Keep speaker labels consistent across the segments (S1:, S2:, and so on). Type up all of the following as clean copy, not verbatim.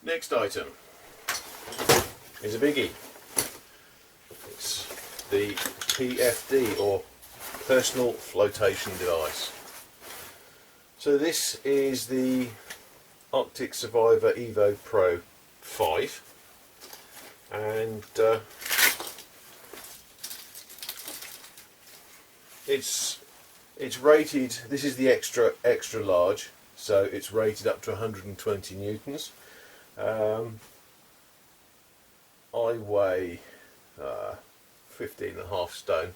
S1: Next item is a biggie. It's the PFD, or Personal Flotation Device. So this is the Arctic Survivor Evo Pro 5, and it's rated. This is the extra large, so it's rated up to 120 newtons. I weigh 15.5 stone,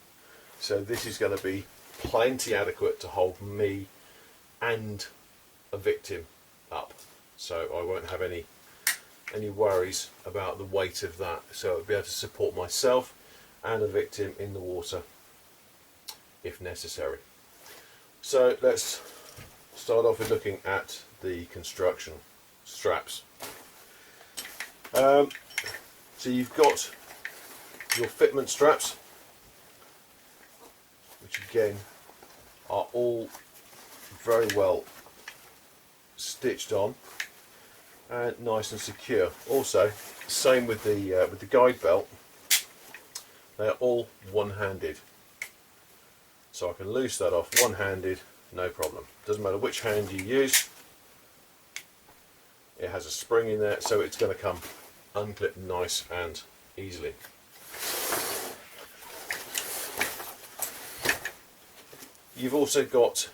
S1: so this is going to be plenty adequate to hold me and a victim up, so I won't have any worries about the weight of that. So I'll be able to support myself and a victim in the water if necessary. So let's start off with looking at the construction straps. So you've got your fitment straps, which again are all very well stitched on and nice and secure. Also, same with the guide belt. They're all one-handed, so I can loose that off one-handed, no problem. Doesn't matter which hand you use. It has a spring in there, so it's going to come unclipped nice and easily. You've also got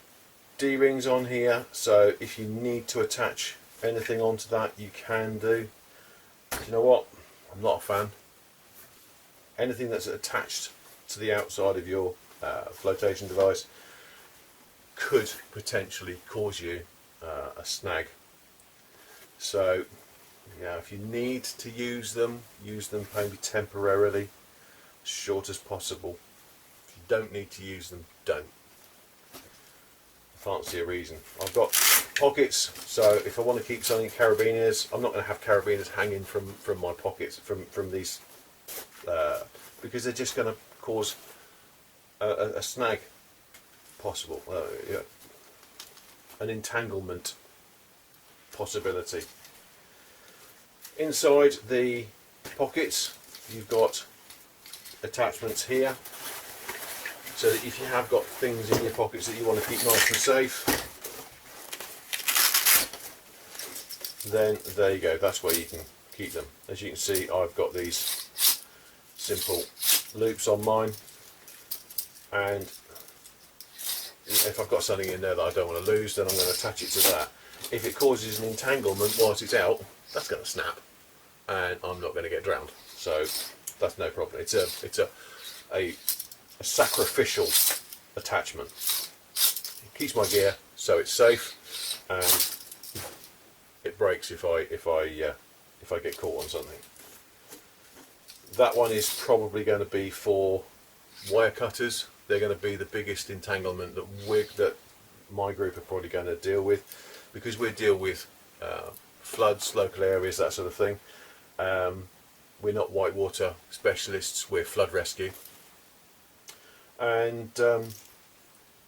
S1: D-rings on here, so if you need to attach anything onto that, you can do. You know what? I'm not a fan. Anything that's attached to the outside of your flotation device could potentially cause you a snag. So, yeah, if you need to use them maybe temporarily, as short as possible. If you don't need to use them, don't. I can't see a reason. I've got pockets, so if I want to keep something carabiners, I'm not going to have carabiners hanging from my pockets, from these, because they're just going to cause a snag possible, yeah, an entanglement possibility. Inside the pockets you've got attachments here, so that if you have got things in your pockets that you want to keep nice and safe, then there you go, that's where you can keep them. As you can see, I've got these simple loops on mine, and if I've got something in there that I don't want to lose, then I'm going to attach it to that. If it causes an entanglement whilst it's out, that's going to snap, and I'm not going to get drowned, so that's no problem. It's a sacrificial attachment. It keeps my gear so it's safe, and it breaks if I get caught on something. That one is probably going to be for wire cutters. They're going to be the biggest entanglement that my group are probably going to deal with, because we deal with floods, local areas, that sort of thing. We're not whitewater specialists, we're flood rescue. And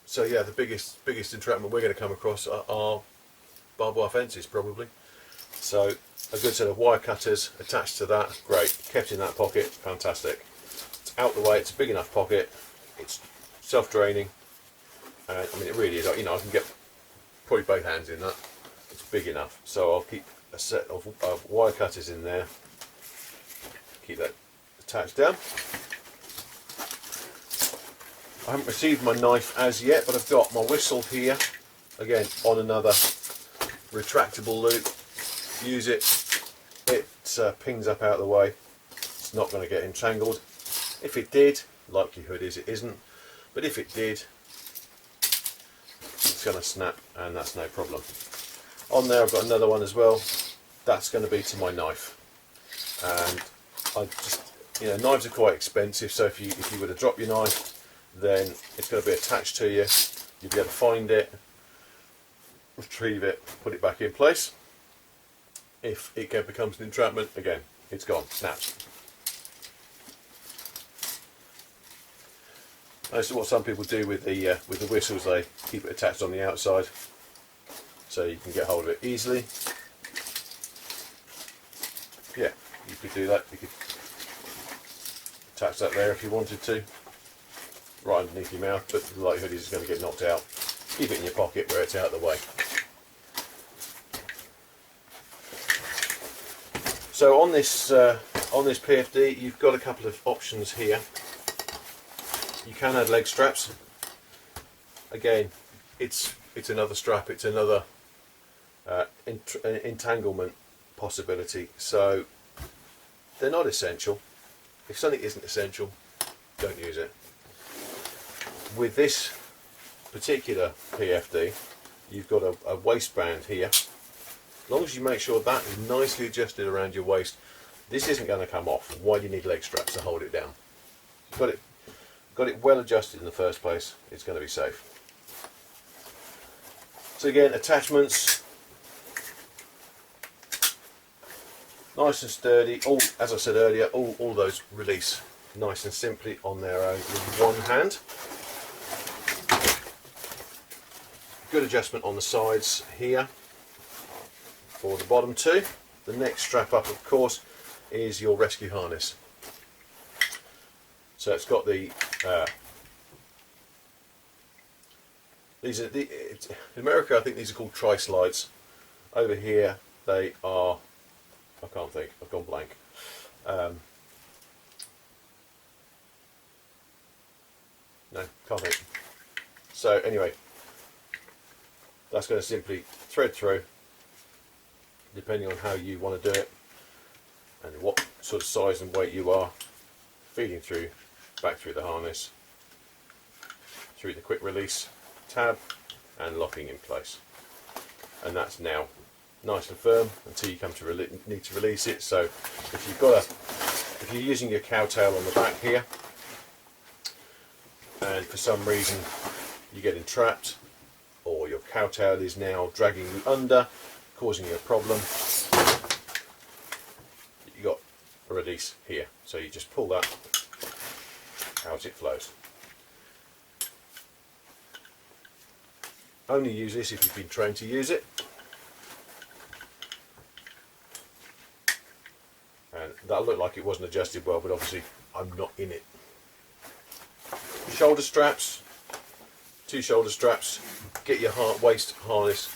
S1: so yeah, the biggest entrapment we're going to come across are barbed wire fences, probably. So a good set of wire cutters attached to that, great, kept in that pocket, fantastic. It's out the way, it's a big enough pocket, it's self-draining, I mean it really is, you know, I can get probably both hands in that, it's big enough. So I'll keep a set of wire cutters in there, keep that attached down. I haven't received my knife as yet, but I've got my whistle here, again on another retractable loop. Use it, it pings up out of the way, it's not going to get entangled. If it did, likelihood is it isn't, but if it did, it's going to snap, and that's no problem. On there I've got another one as well, that's going to be to my knife. And I just, you know, knives are quite expensive, so if you were to drop your knife, then it's going to be attached to you. You'll be able to find it, retrieve it, put it back in place. If it becomes an entrapment, again, it's gone, snaps. That's what some people do with the whistles. They keep it attached on the outside, so you can get hold of it easily. yeah, you could do that. You could attach that there if you wanted to, right underneath your mouth, but the likelihood is it's going to get knocked out. Keep it in your pocket where it's out of the way. So on this PFD, you've got a couple of options here. You can add leg straps. Again, it's another strap. It's another entanglement possibility. So they're not essential. If something isn't essential, don't use it. With this particular PFD, you've got a waistband here. As long as you make sure that is nicely adjusted around your waist, this isn't going to come off. Why do you need leg straps to hold it down? Got it well adjusted in the first place, it's going to be safe. So again, attachments, nice and sturdy. All, as I said earlier, all those release nice and simply on their own with one hand. Good adjustment on the sides here for the bottom two. The next strap up, of course, is your rescue harness. So it's got the these are in America, I think these are called tri-slides. Over here they are, I can't think, I've gone blank. No, can't think. So anyway, that's going to simply thread through, depending on how you want to do it and what sort of size and weight you are, feeding through, back through the harness, through the quick release tab, and locking in place. And that's now nice and firm until you come to need to release it. So if you're using your cowtail on the back here, and for some reason you're getting trapped, or your cowtail is now dragging you under, causing you a problem, you got a release here. So you just pull that out, it flows. Only use this if you've been trained to use it. And that looked like it wasn't adjusted well, but obviously I'm not in it. Shoulder straps, 2 shoulder straps. Get your waist harness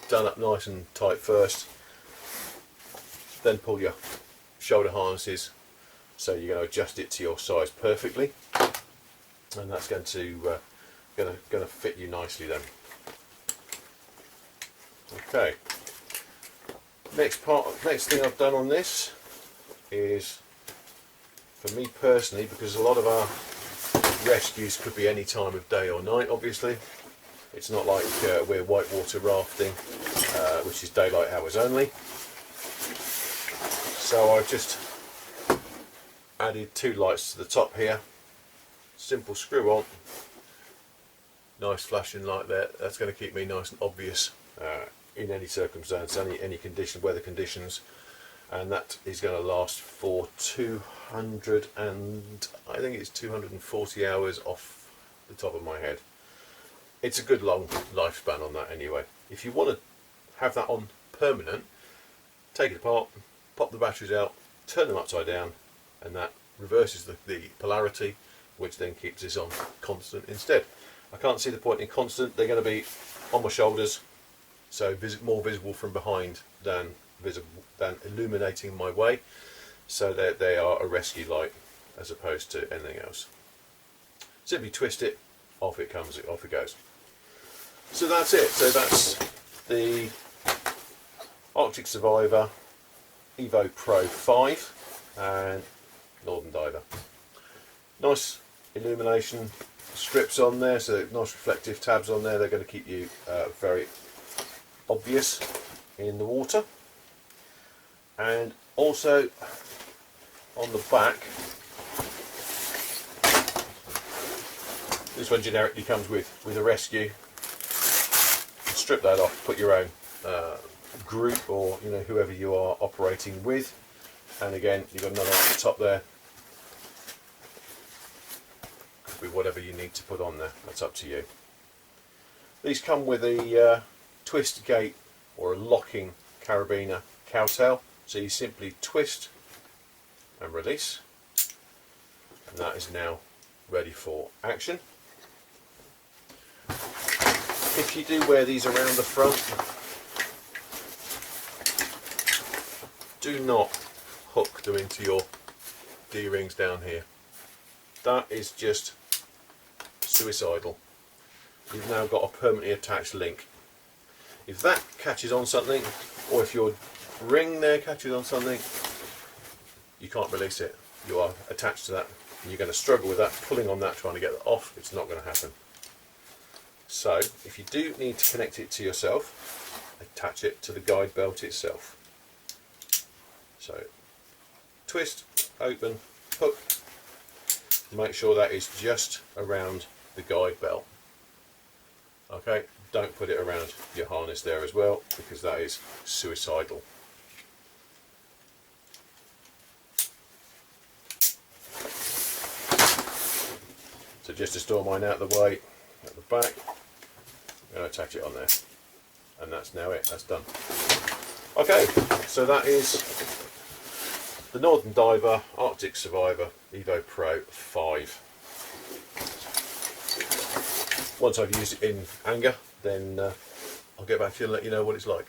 S1: done up nice and tight first, then pull your shoulder harnesses so you're going to adjust it to your size perfectly, and that's going to fit you nicely then. Okay. Next thing I've done on this is, for me personally, because a lot of our rescues could be any time of day or night, obviously. It's not like we're whitewater rafting, which is daylight hours only. So I've just added 2 lights to the top here. Simple screw on. Nice flashing light there. That's going to keep me nice and obvious in any circumstance, any condition, weather conditions. And that is going to last for 200 and I think it's 240 hours off the top of my head. It's a good long lifespan on that anyway. If you want to have that on permanent, take it apart, pop the batteries out, turn them upside down, and that reverses the polarity, which then keeps this on constant instead. I can't see the point in constant. They're going to be on my shoulders, so more visible from behind than illuminating my way. So they are a rescue light as opposed to anything else. Simply twist it, off it comes, off it goes. So that's it. So that's the Arctic Survivor Evo Pro 5 and Northern Diver. Nice illumination strips on there, so nice reflective tabs on there. They're going to keep you very obvious in the water. And also on the back, this one generically comes with a rescue. Strip that off, put your own group or whoever you are operating with, and again you've got another at the top there with whatever you need to put on there. That's up to you. These come with a twist gate or a locking carabiner cowtail. So you simply twist and release, and that is now ready for action. If you do wear these around the front, do not hook them into your D-rings down here. That is just suicidal. You've now got a permanently attached link. If that catches on something, or if your ring there catches on something, you can't release it. You are attached to that, and you're going to struggle with that, pulling on that, trying to get it off. It's not going to happen. So if you do need to connect it to yourself, attach it to the guide belt itself. So twist, open, hook. Make sure that is just around the guide belt. Okay, don't put it around your harness there as well, because that is suicidal. So just to store mine out of the way, at the back, I'm going to attach it on there, and that's now it, that's done. Okay, so that is the Northern Diver Arctic Survivor Evo Pro 5. Once I've used it in anger, then I'll get back to you and let you know what it's like.